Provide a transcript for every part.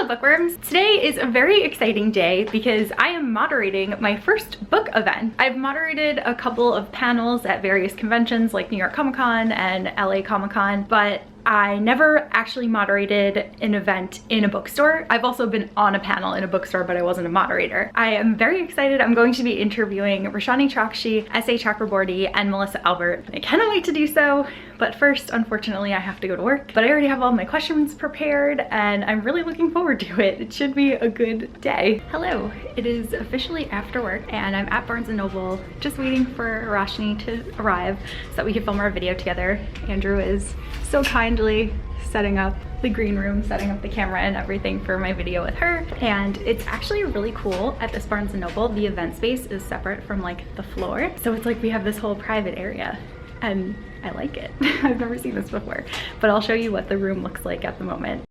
Hello bookworms! Today is a very exciting day because I am moderating my first book event. I've moderated a couple of panels at various conventions like New York Comic Con and LA Comic Con, but I never actually moderated an event in a bookstore. I've also been on a panel in a bookstore, but I wasn't a moderator. I am very excited. I'm going to be interviewing Roshani Chokshi, S.A. Chakraborty, and Melissa Albert. I cannot wait to do so, but first, unfortunately, I have to go to work. But I already have all my questions prepared, and I'm really looking forward to it. It should be a good day. Hello, it is officially after work, and I'm at Barnes & Noble, just waiting for Roshani to arrive so that we can film our video together. Andrew is so kindly setting up the green room, setting up the camera and everything for my video with her. And it's actually really cool at this Barnes & Noble. The event space is separate from like the floor. So it's like we have this whole private area and I like it. I've never seen this before, but I'll show you what the room looks like at the moment.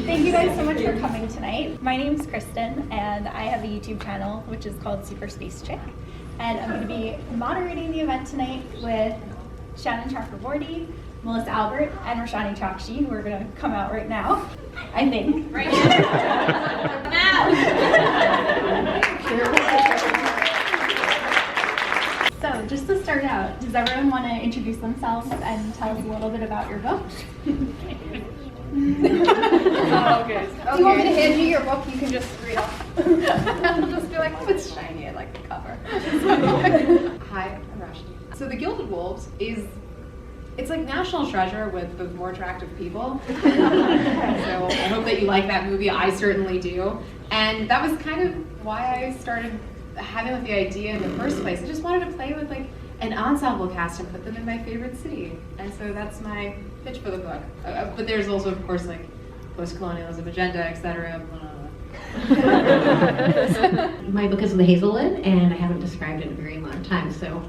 Thank you guys so much for coming tonight. My name's Kristen and I have a YouTube channel which is called Super Space Chick, and I'm going to be moderating the event tonight with Shannon Chakraborty, Melissa Albert, and Roshani Chokshi, who are going to come out right now, I think. Right now! So just to start out, does everyone want to introduce themselves and tell us a little bit about your book? Oh, okay. Do you want me to hand you your book? You can just read off. I'll just be like, oh, it's shiny. I like the cover. Hi, I'm Rashni. So The Gilded Wolves it's like National Treasure with more attractive people. So I hope that you like that movie. I certainly do. And that was kind of why I started having like the idea in the first place. I just wanted to play with like an ensemble cast and put them in my favorite city. And so that's my pitch for the book. But there's also, of course, like post-colonialism agenda, etc. My book is The Hazelwood, and I haven't described it in a very long time, so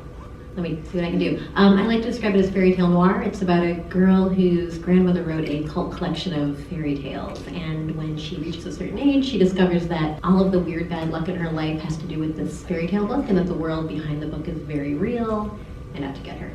let me see what I can do. I like to describe it as fairy tale noir. It's about a girl whose grandmother wrote a cult collection of fairy tales, and when she reaches a certain age, she discovers that all of the weird bad luck in her life has to do with this fairy tale book, and that the world behind the book is very real, and out to get her.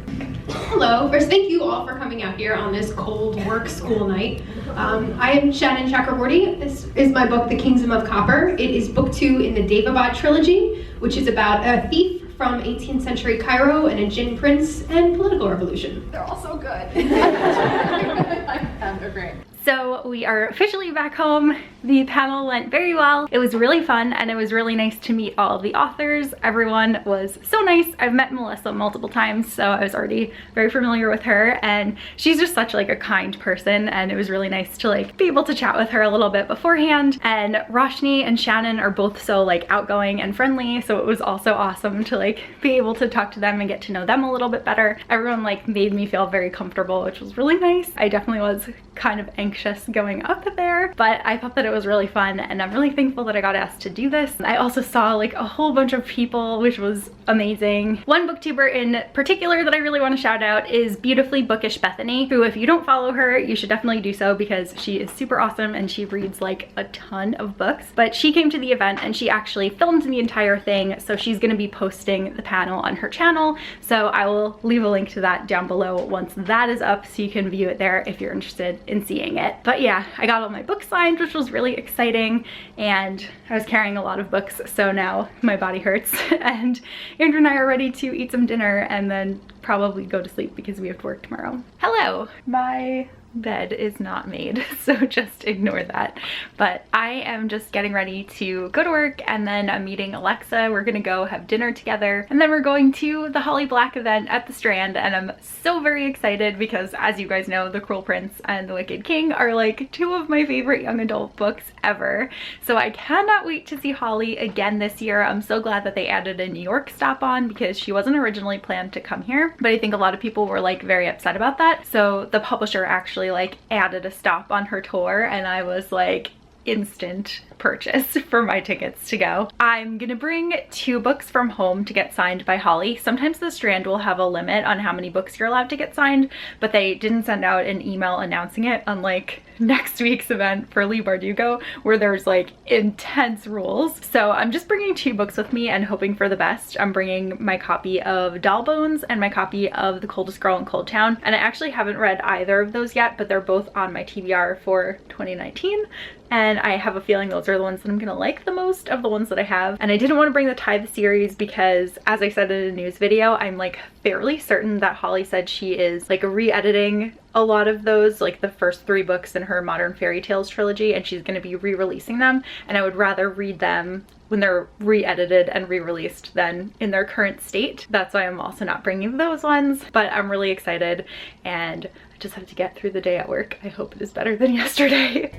Hello. First, thank you all for coming out here on this cold work school night. I am Shannon Chakraborty. This is my book, The Kingdom of Copper. It is book 2 in the Daevabad trilogy, which is about a thief from 18th century Cairo and a Jinn prince and political revolution. They're all so good. I like them. They're great. So we are officially back home. The panel went very well. It was really fun and it was really nice to meet all of the authors. Everyone was so nice. I've met Melissa multiple times, so I was already very familiar with her, and she's just such like a kind person, and it was really nice to like be able to chat with her a little bit beforehand. And Roshani and Shannon are both so like outgoing and friendly, so it was also awesome to like be able to talk to them and get to know them a little bit better. Everyone like made me feel very comfortable, which was really nice. I definitely was kind of anxious going up there, but I thought that it was really fun, and I'm really thankful that I got asked to do this. I also saw like a whole bunch of people, which was amazing. One booktuber in particular that I really want to shout out is Beautifully Bookish Bethany, who if you don't follow her, you should definitely do so because she is super awesome and she reads like a ton of books. But she came to the event and she actually filmed the entire thing, so she's going to be posting the panel on her channel, so I will leave a link to that down below once that is up so you can view it there if you're interested in seeing it. But yeah, I got all my books signed, which was really exciting, and I was carrying a lot of books, so now my body hurts. And Andrew and I are ready to eat some dinner and then probably go to sleep because we have to work tomorrow. Hello! My bed is not made, so just ignore that. But I am just getting ready to go to work, and then I'm meeting Alexa. We're gonna go have dinner together, and then we're going to the Holly Black event at the Strand, and I'm so very excited because, as you guys know, The Cruel Prince and The Wicked King are like 2 of my favorite young adult books ever. So I cannot wait to see Holly again this year. I'm so glad that they added a New York stop on because she wasn't originally planned to come here, but I think a lot of people were like very upset about that. So the publisher actually like added a stop on her tour, and I was like, instant purchase for my tickets to go. I'm gonna bring 2 books from home to get signed by Holly. Sometimes the Strand will have a limit on how many books you're allowed to get signed, but they didn't send out an email announcing it, unlike next week's event for Leigh Bardugo, where there's like intense rules. So I'm just bringing 2 books with me and hoping for the best. I'm bringing my copy of Doll Bones and my copy of The Coldest Girl in Cold Town, and I actually haven't read either of those yet, but they're both on my TBR for 2019. And I have a feeling those are the ones that I'm gonna like the most of the ones that I have. And I didn't want to bring the Tithe series because, as I said in a news video, I'm like fairly certain that Holly said she is like re-editing a lot of those, like the first 3 books in her Modern Fairy Tales trilogy, and she's gonna be re-releasing them. And I would rather read them when they're re-edited and re-released than in their current state. That's why I'm also not bringing those ones, but I'm really excited and I just have to get through the day at work. I hope it is better than yesterday.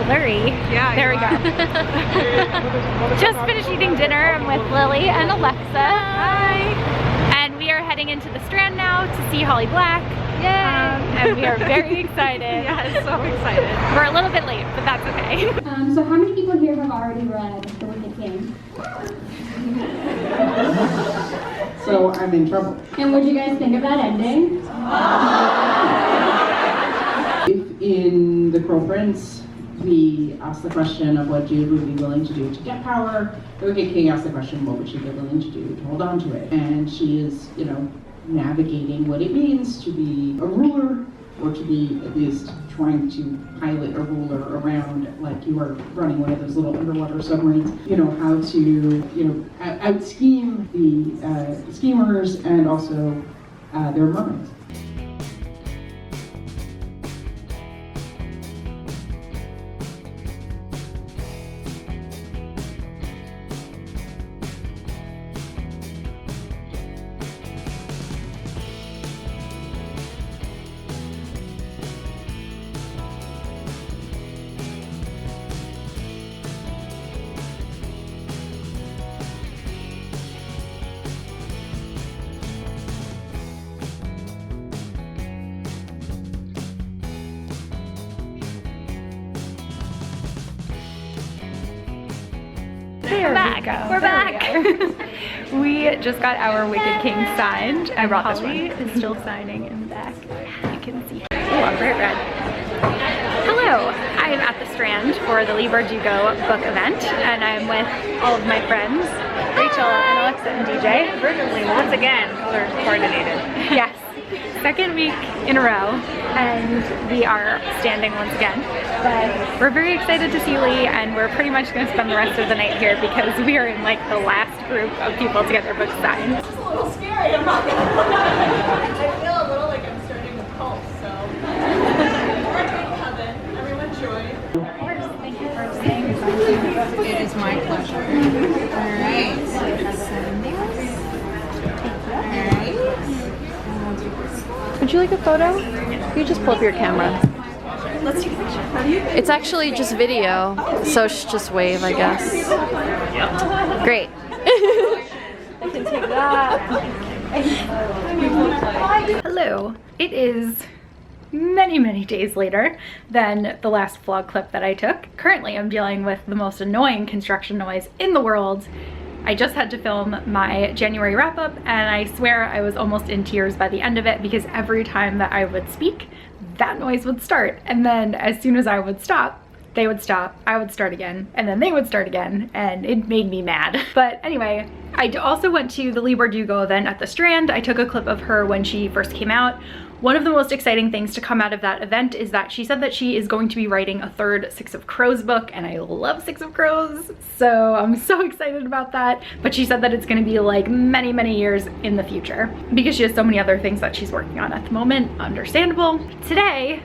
Blurry. Yeah, there we go. Just finished eating dinner. I'm with Lily and Alexa. Hi. And we are heading into the Strand now to see Holly Black. Yay! And we are very excited. Yeah, so excited. We're a little bit late, but that's okay. So how many people here have already read The Wicked King? So I'm in trouble. And what do you guys think of that ending? If in The Crow Prince, we asked the question of what Jude would be willing to do to get power, the Wicked King asked the question, what would she be willing to do to hold on to it? And she is, you know, navigating what it means to be a ruler, or to be at least trying to pilot a ruler around like you are running one of those little underwater submarines. You know, how to, you know, out-scheme the schemers and also their mermaids. We're back. We're back. We just got our Wicked King signed. I brought Holly is still signing in the back. You can see. Oh, I'm bright red. Hello. I am at the Strand for the Leigh Bardugo book event, and I'm with all of my friends, Rachel and Alexa and DJ. Virtually, once again, colors coordinated. Yes. Second week in a row, and we are standing once again. But we're very excited to see Leigh, and we're pretty much going to spend the rest of the night here because we are in like the last group of people to get their books signed. It's a little scary, I'm not gonna lie. I feel a little like I'm starting a cult, so. We're in heaven. Everyone join. Of course, thank you for staying. It is my pleasure. Alright. 7 days. Alright. Would you like a photo? You just pull up your camera. Let's take a picture. It's actually just video, so just wave, I guess. Great. I can take that. Hello. It is many days later than the last vlog clip that I took. Currently, I'm dealing with the most annoying construction noise in the world. I just had to film my January wrap-up, and I swear I was almost in tears by the end of it because every time that I would speak, that noise would start. And then as soon as I would stop, they would stop, I would start again, and then they would start again, and it made me mad. But anyway, I also went to the Leigh Bardugo event at the Strand. I took a clip of her when she first came out. One of the most exciting things to come out of that event is that she said that she is going to be writing a third Six of Crows book, and I love Six of Crows, so I'm so excited about that. But she said that it's going to be like many years in the future because she has so many other things that she's working on at the moment. Understandable. Today,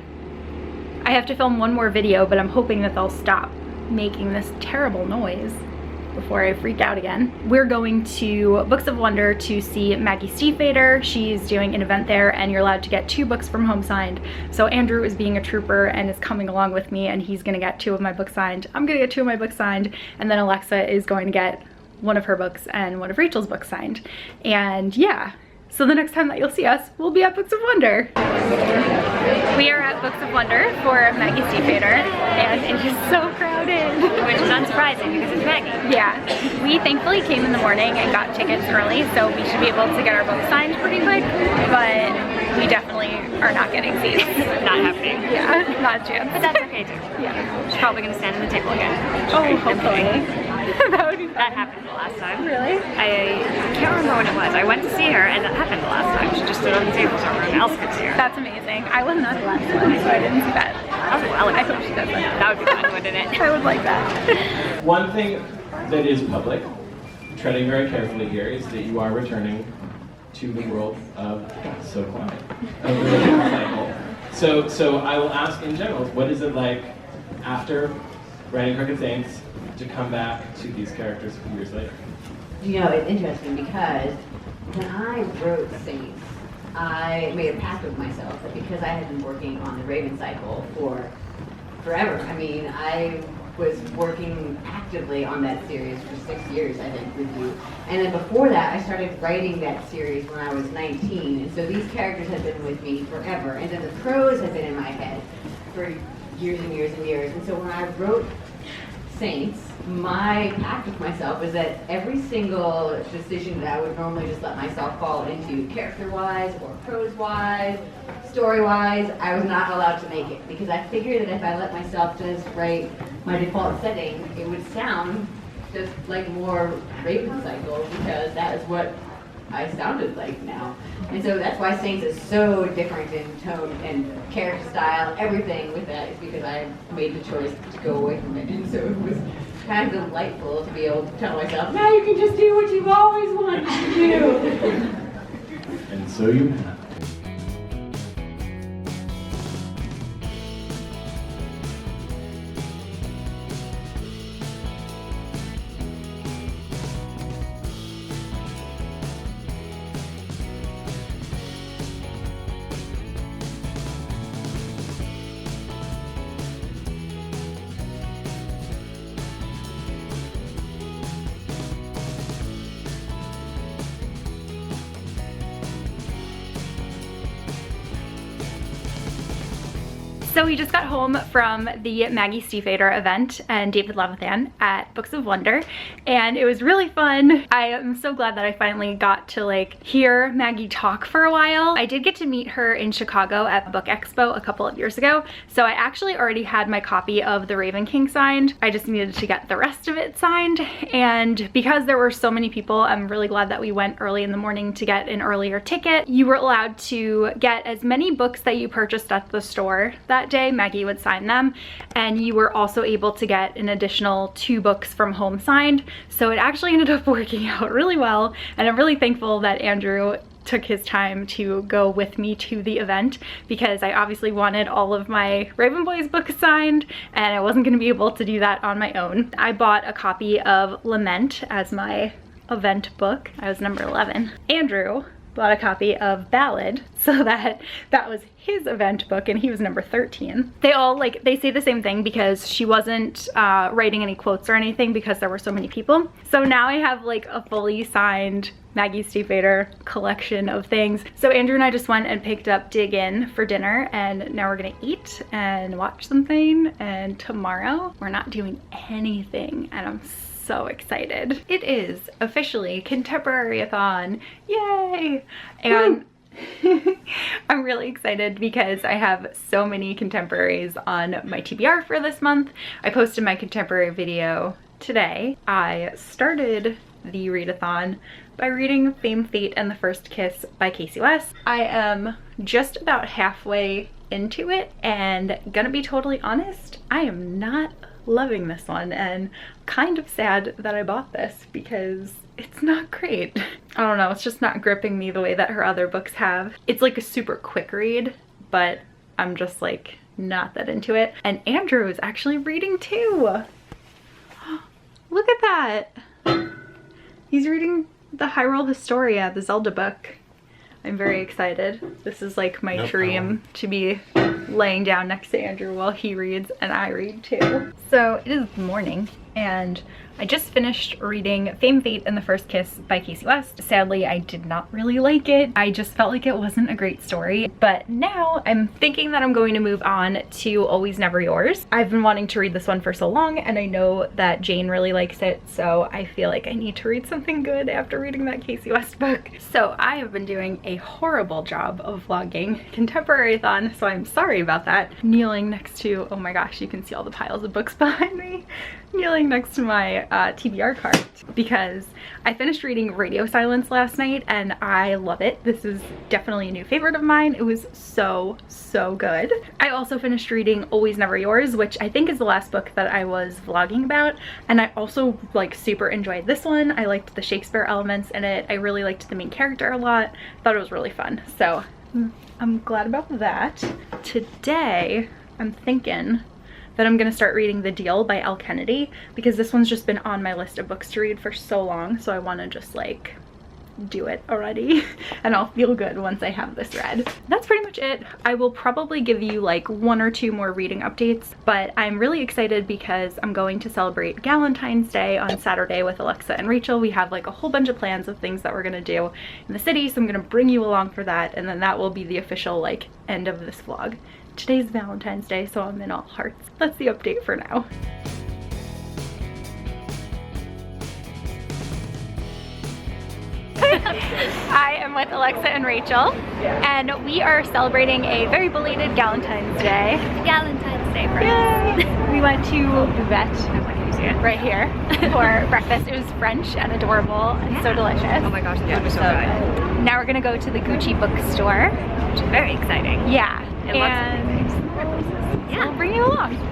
I have to film one more video, but I'm hoping that they'll stop making this terrible noise before I freak out again. We're going to Books of Wonder to see Maggie Stiefvater. She's doing an event there, and you're allowed to get 2 books from home signed. So Andrew is being a trooper and is coming along with me, and he's gonna get 2 of my books signed. I'm gonna get 2 of my books signed, and then Alexa is going to get one of her books and one of Rachel's books signed. And yeah, So the next time that you'll see us, we'll be at Books of Wonder. We are at Books of Wonder for Maggie Stiefvater, and it is so crowded. Which is unsurprising because it's Maggie. Yeah, we thankfully came in the morning and got tickets early, so we should be able to get our book signed pretty quick, but we definitely are not getting seats. Not happening. Yeah, not a chance. But that's okay too. Yeah. She's probably gonna stand on the table again. Oh, hopefully. That would be fun. That happened the last time. Really? I can't remember when it was. I went to see her and that happened the last time. She just stood on the table so everyone else could see her. That's amazing. I wasn't at the last one, so I didn't see that. That was a while ago. I hope she does that. That would be fun, wouldn't it? I would like that. One thing that is public, treading very carefully here, is that you are returning to the world of So Quiet, of the reading cycle. So I will ask in general, what is it like after writing Crooked Saints to come back to these characters a few years later? You know, it's interesting because when I wrote Saints, I made a pact with myself that because I had been working on the Raven cycle for forever. I mean, I was working actively on that series for 6 years, I think, with you. And then before that, I started writing that series when I was 19. And so these characters had been with me forever. And then the prose had been in my head for years and years and years. And so when I wrote Saints, my pact with myself was that every single decision that I would normally just let myself fall into, character-wise or prose-wise, story-wise, I was not allowed to make it because I figured that if I let myself just write my default setting, it would sound just like more Raven cycle because that is what I sounded like now. And so that's why Saints is so different in tone and character style, everything with that is because I made the choice to go away from it. And so it was kind of delightful to be able to tell myself, now you can just do what you've always wanted to do. And so you have. So we just got home from the Maggie Stiefvater event and David Levithan at Books of Wonder, and it was really fun. I am so glad that I finally got to like hear Maggie talk for a while. I did get to meet her in Chicago at Book Expo a couple of years ago, so I actually already had my copy of The Raven King signed. I just needed to get the rest of it signed, and because there were so many people, I'm really glad that we went early in the morning to get an earlier ticket. You were allowed to get as many books that you purchased at the store that day. Maggie would sign them, and you were also able to get an additional 2 books from home signed, so it actually ended up working out really well, and I'm really thankful that Andrew took his time to go with me to the event because I obviously wanted all of my Raven Boys books signed and I wasn't going to be able to do that on my own. I bought a copy of Lament as my event book. I was number 11. Andrew bought a copy of Ballad, so that was his event book and he was number 13. They all they say the same thing because she wasn't writing any quotes or anything because there were so many people. So now I have like a fully signed Maggie Stiefvater collection of things. So Andrew and I just went and picked up Dig In for dinner, and now we're gonna eat and watch something, and tomorrow we're not doing anything, and I'm so excited. It is officially ContemporaryAthon, yay! And I'm really excited because I have so many contemporaries on my TBR for this month. I posted my contemporary video today. I started the readathon by reading Fame, Fate, and the First Kiss by Casey West. I am just about halfway into it, and gonna be totally honest, I am not loving this one, and kind of sad that I bought this because it's not great. I don't know, it's just not gripping me the way that her other books have. It's like a super quick read, but I'm just like not that into it. And Andrew is actually reading too. Look at that. He's reading the Hyrule Historia, the Zelda book. I'm very excited. This is like my dream to be laying down next to Andrew while he reads and I read too. So it is morning and I just finished reading Fame, Fate, and the First Kiss by Casey West. Sadly, I did not really like it. I just felt like it wasn't a great story. But now I'm thinking that I'm going to move on to Always Never Yours. I've been wanting to read this one for so long, and I know that Jane really likes it, so I feel like I need to read something good after reading that Casey West book. So I have been doing a horrible job of vlogging ContemporaryAthon, so I'm sorry about that. Kneeling next to, oh my gosh, you can see all the piles of books behind me. Kneeling next to my TBR cart because I finished reading Radio Silence last night and I love it. This is definitely a new favorite of mine. It was so good. I also finished reading Always Never Yours, which I think is the last book that I was vlogging about, and I also like super enjoyed this one. I liked the Shakespeare elements in it. I really liked the main character a lot. Thought it was really fun, so I'm glad about that. Today I'm thinking that I'm gonna start reading The Deal by Elle Kennedy because this one's just been on my list of books to read for so long, so I want to just like do it already and I'll feel good once I have this read. That's pretty much it. I will probably give you like 1 or 2 more reading updates, but I'm really excited because I'm going to celebrate Galentine's Day on Saturday with Alexa and Rachel. We have like a whole bunch of plans of things that we're gonna do in the city, so I'm gonna bring you along for that, and then that will be the official like end of this vlog. Today's Valentine's Day, so I'm in all hearts. That's the update for now. I am with Alexa and Rachel, and we are celebrating a very belated Galentine's Day. Galentine's Day, friends. We went to Buvette right here for breakfast. It was French and adorable and so delicious. Oh my gosh, the food was so good. Now we're gonna go to the Gucci bookstore. Which is very exciting. Yeah. And lots of new things. Yeah, we'll bring you along.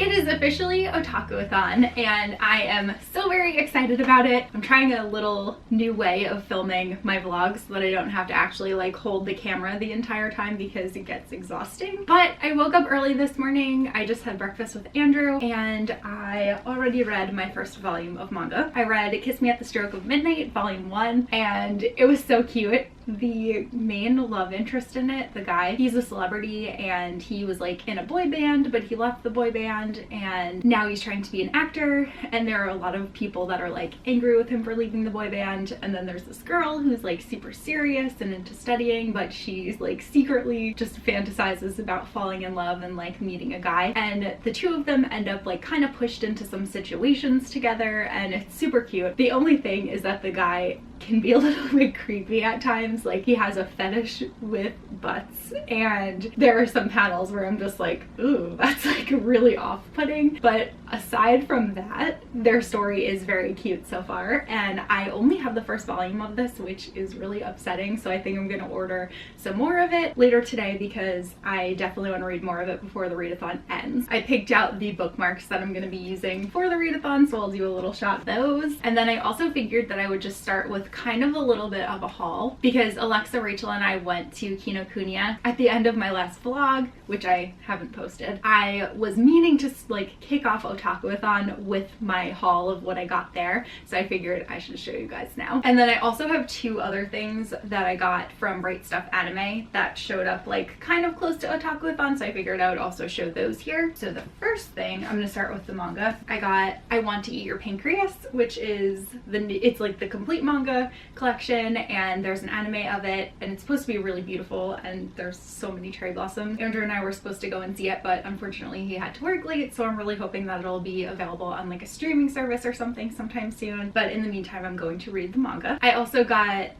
It is officially Otaku-athon, and I am so very excited about it. I'm trying a little new way of filming my vlogs so that I don't have to actually like hold the camera the entire time because it gets exhausting. But I woke up early this morning, I just had breakfast with Andrew, and I already read my first volume of manga. I read Kiss Me at the Stroke of Midnight, volume 1, and it was so cute. The main love interest in it, the guy, he's a celebrity and he was like in a boy band, but he left the boy band and now he's trying to be an actor, and there are a lot of people that are like angry with him for leaving the boy band. And then there's this girl who's like super serious and into studying, but she's like secretly just fantasizes about falling in love and like meeting a guy, and the two of them end up like kind of pushed into some situations together, and it's super cute. The only thing is that the guy can be a little bit creepy at times. Like he has a fetish with butts, and there are some panels where I'm just like, ooh, that's like really off-putting. But aside from that, their story is very cute so far, and I only have the first volume of this, which is really upsetting, so I think I'm gonna order some more of it later today because I definitely want to read more of it before the readathon ends. I picked out the bookmarks that I'm gonna be using for the readathon, so I'll do a little shot of those. And then I also figured that I would just start with kind of a little bit of a haul because Alexa, Rachel, and I went to Kinokuniya at the end of my last vlog, which I haven't posted. I was meaning to like kick off OtakuAthon with my haul of what I got there, so I figured I should show you guys now. And then I also have 2 other things that I got from Bright Stuff Anime that showed up like kind of close to OtakuAthon, so I figured I would also show those here. So the first thing, I'm gonna start with the manga. I got I Want to Eat Your Pancreas, which is it's like the complete manga. manga collection, and there's an anime of it, and it's supposed to be really beautiful, and there's so many cherry blossoms. Andrew and I were supposed to go and see it, but unfortunately he had to work late, so I'm really hoping that it'll be available on like a streaming service or something sometime soon. But in the meantime, I'm going to read the manga. I also got,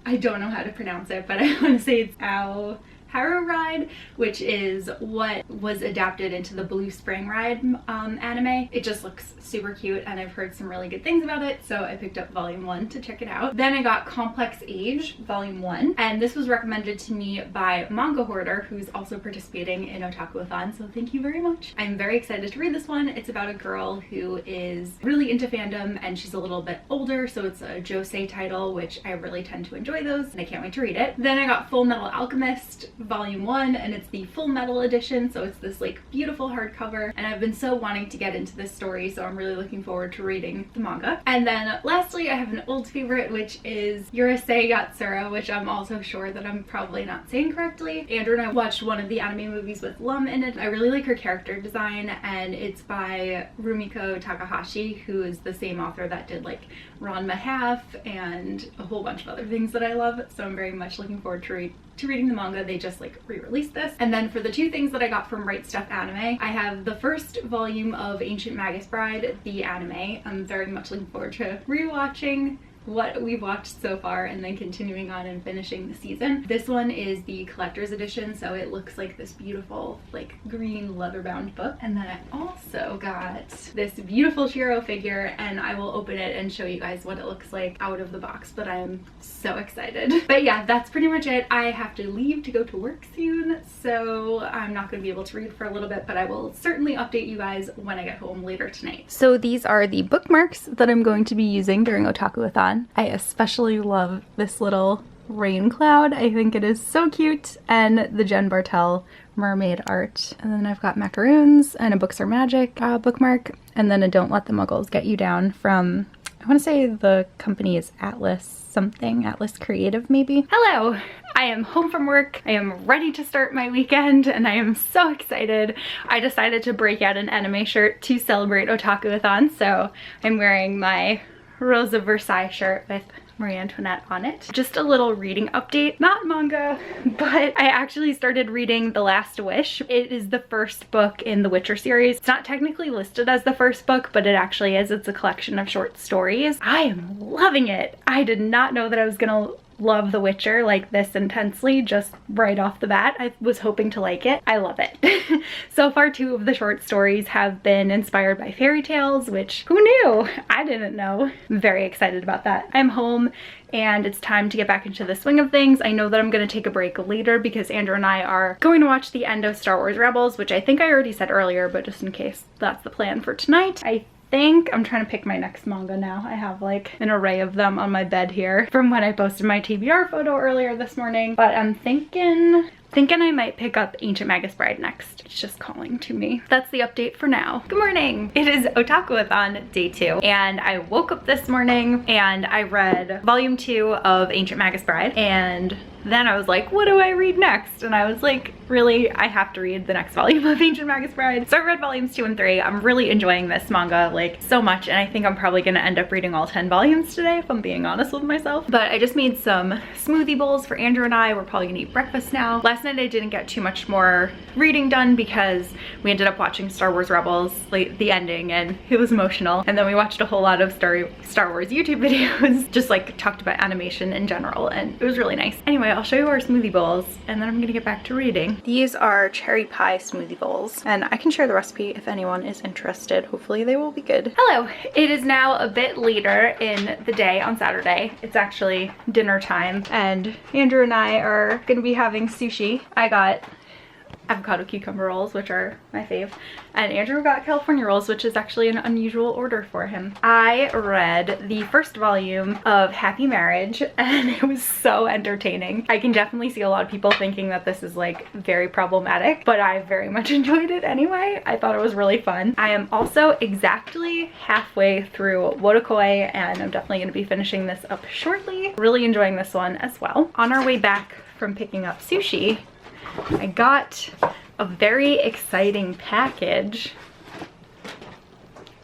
I don't know how to pronounce it, but I want to say it's Haru Ride, which is what was adapted into the Blue Spring Ride anime. It just looks super cute, and I've heard some really good things about it, so I picked up volume 1 to check it out. Then I got Complex Age volume 1, and this was recommended to me by Manga Hoarder, who's also participating in OtakuAthon, so thank you very much. I'm very excited to read this one. It's about a girl who is really into fandom, and she's a little bit older, so it's a josei title, which I really tend to enjoy those, and I can't wait to read it. Then I got Full Metal Alchemist volume 1, and it's the full metal edition, so it's this like beautiful hardcover, and I've been so wanting to get into this story, so I'm really looking forward to reading the manga. And then lastly, I have an old favorite, which is Yurusei Yatsura, which I'm also sure that I'm probably not saying correctly. Andrew and I watched one of the anime movies with Lum in it. I really like her character design, and it's by Rumiko Takahashi, who is the same author that did like Ranma Half and a whole bunch of other things that I love, so I'm very much looking forward to reading the manga. They just like re-released this. And then for the two things that I got from Right Stuff Anime, I have the first volume of Ancient Magus Bride, the anime. I'm very much looking forward to rewatching what we've watched so far and then continuing on and finishing the season. This one is the collector's edition, so it looks like this beautiful like green leather-bound book. And then I also got this beautiful Shiro figure, and I will open it and show you guys what it looks like out of the box, but I'm so excited. But yeah, that's pretty much it. I have to leave to go to work soon, so I'm not going to be able to read for a little bit, but I will certainly update you guys when I get home later tonight. So these are the bookmarks that I'm going to be using during OtakuAthon. I especially love this little rain cloud. I think it is so cute, and the Jen Bartel mermaid art. And then I've got macaroons and a Books Are Magic bookmark, and then a Don't Let the Muggles Get You Down from, I want to say the company is Atlas something, Atlas Creative maybe. Hello! I am home from work. I am ready to start my weekend, and I am so excited. I decided to break out an anime shirt to celebrate OtakuAthon, so I'm wearing my Rose of Versailles shirt with Marie Antoinette on it. Just a little reading update, not manga, but I actually started reading The Last Wish. It is the first book in the Witcher series. It's not technically listed as the first book, but it actually is. It's a collection of short stories. I am loving it. I did not know that I was gonna love The Witcher like this intensely just right off the bat. I was hoping to like it. I love it. So far, 2 of the short stories have been inspired by fairy tales, which who knew? I didn't know. I'm very excited about that. I'm home and it's time to get back into the swing of things. I know that I'm going to take a break later because Andrew and I are going to watch the end of Star Wars Rebels, which I think I already said earlier, but just in case that's the plan for tonight. I'm trying to pick my next manga now. I have like an array of them on my bed here from when I posted my TBR photo earlier this morning, but I'm thinking I might pick up Ancient Magus Bride next. It's just calling to me. That's the update for now. Good morning. It is OtakuAthon day 2, and I woke up this morning and I read volume 2 of Ancient Magus Bride, and then I was like, what do I read next? And I was like, really, I have to read the next volume of Ancient Magus Bride. So I read volumes 2 and 3. I'm really enjoying this manga like so much, and I think I'm probably gonna end up reading all 10 volumes today if I'm being honest with myself. But I just made some smoothie bowls for Andrew and I. We're probably gonna eat breakfast now. Last night I didn't get too much more reading done because we ended up watching Star Wars Rebels, like the ending, and it was emotional. And then we watched a whole lot of Star Wars YouTube videos, just like talked about animation in general, and it was really nice. Anyway, I'll show you our smoothie bowls and then I'm gonna get back to reading. These are cherry pie smoothie bowls, and I can share the recipe if anyone is interested. Hopefully they will be good. Hello, it is now a bit later in the day on Saturday. It's actually dinner time, and Andrew and I are gonna be having sushi. I got avocado cucumber rolls, which are my fave, and Andrew got California rolls, which is actually an unusual order for him. I read the first volume of Happy Marriage, and it was so entertaining. I can definitely see a lot of people thinking that this is like very problematic, but I very much enjoyed it anyway. I thought it was really fun. I am also exactly halfway through Wotakoi, and I'm definitely going to be finishing this up shortly. Really enjoying this one as well. On our way back from picking up sushi, I got a very exciting package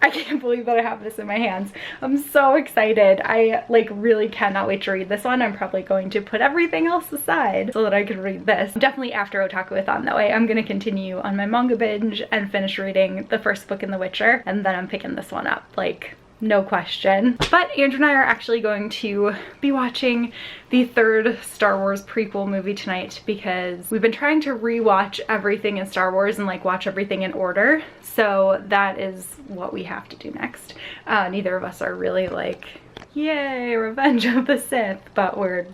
I can't believe that I have this in my hands. I'm so excited. I like really cannot wait to read this one. I'm probably going to put everything else aside so that I can read this. Definitely after Otaku-athon though. I'm gonna continue on my manga binge and finish reading the first book in The Witcher, and then I'm picking this one up, like no question. But Andrew and I are actually going to be watching the third Star Wars prequel movie tonight because we've been trying to rewatch everything in Star Wars and like watch everything in order. So that is what we have to do next. Neither of us are really like, yay, Revenge of the Sith, but we're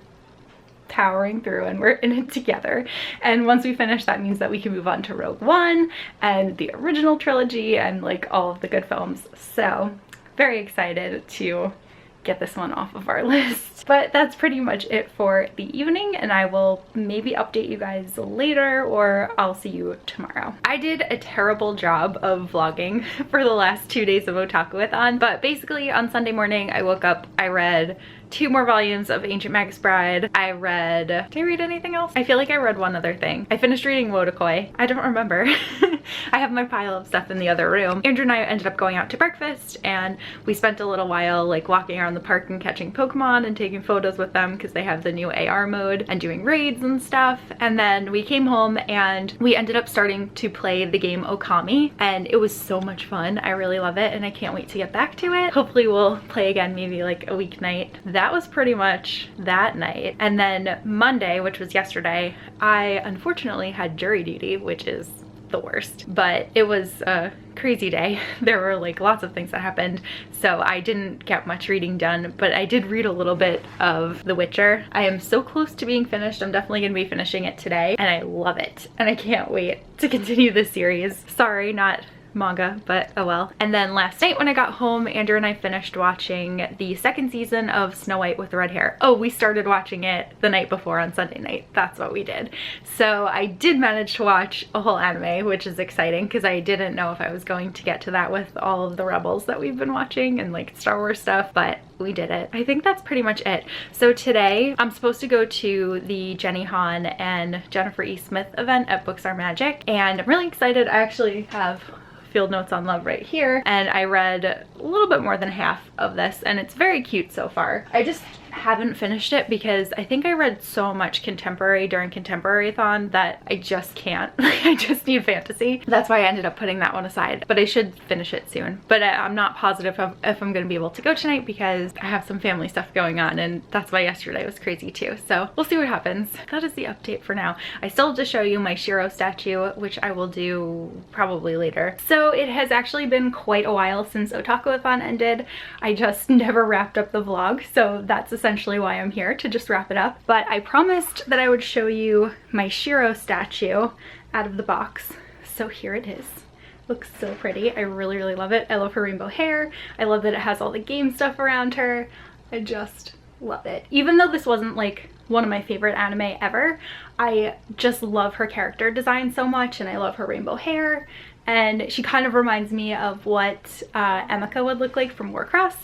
powering through and we're in it together. And once we finish, that means that we can move on to Rogue One and the original trilogy and like all of the good films. So very excited to get this one off of our list. But that's pretty much it for the evening, and I will maybe update you guys later or I'll see you tomorrow. I did a terrible job of vlogging for the last 2 days of Otaku-athon, but basically on Sunday morning I woke up, I read 2 more volumes of Ancient Magus Bride. I read, did I read anything else? I feel like I read one other thing. I finished reading Wotakoi. I don't remember. I have my pile of stuff in the other room. Andrew and I ended up going out to breakfast and we spent a little while like walking around the park and catching Pokemon and taking photos with them because they have the new AR mode and doing raids and stuff. And then we came home and we ended up starting to play the game Okami, and it was so much fun. I really love it and I can't wait to get back to it. Hopefully we'll play again maybe like a weeknight. That was pretty much that night. And then Monday, which was yesterday, I unfortunately had jury duty, which is the worst, but it was a crazy day. There were like lots of things that happened, so I didn't get much reading done, but I did read a little bit of The Witcher. I am so close to being finished. I'm definitely gonna be finishing it today and I love it and I can't wait to continue this series. Sorry, not manga, but oh well. And then last night when I got home, Andrew and I finished watching the 2nd season of Snow White with Red Hair. Oh, we started watching it the night before on Sunday night. That's what we did. So I did manage to watch a whole anime, which is exciting because I didn't know if I was going to get to that with all of the Rebels that we've been watching and like Star Wars stuff, but we did it. I think that's pretty much it. So today I'm supposed to go to the Jenny Han and Jennifer E. Smith event at Books Are Magic, and I'm really excited. I actually have Field Notes on Love right here, and I read a little bit more than half of this and it's very cute so far. I just haven't finished it because I think I read so much contemporary during ContemporaryAthon that I just can't. I just need fantasy. That's why I ended up putting that one aside, but I should finish it soon. But I'm not positive if I'm gonna be able to go tonight because I have some family stuff going on, and that's why yesterday was crazy too. So we'll see what happens. That is the update for now. I still have to show you my Shiro statue, which I will do probably later. So it has actually been quite a while since Otaku-athon ended. I just never wrapped up the vlog, so that's essentially why I'm here, to just wrap it up. But I promised that I would show you my Shiro statue out of the box, so here it is. Looks so pretty. I really, really love it. I love her rainbow hair. I love that it has all the game stuff around her. I just love it. Even though this wasn't like one of my favorite anime ever, I just love her character design so much, and I love her rainbow hair. And she kind of reminds me of what Emika would look like from Warcross.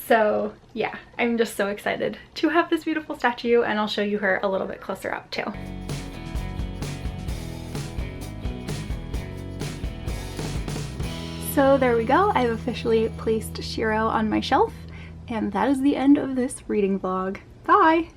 So yeah, I'm just so excited to have this beautiful statue, and I'll show you her a little bit closer up too. So there we go. I've officially placed Shiro on my shelf, and that is the end of this reading vlog. Bye!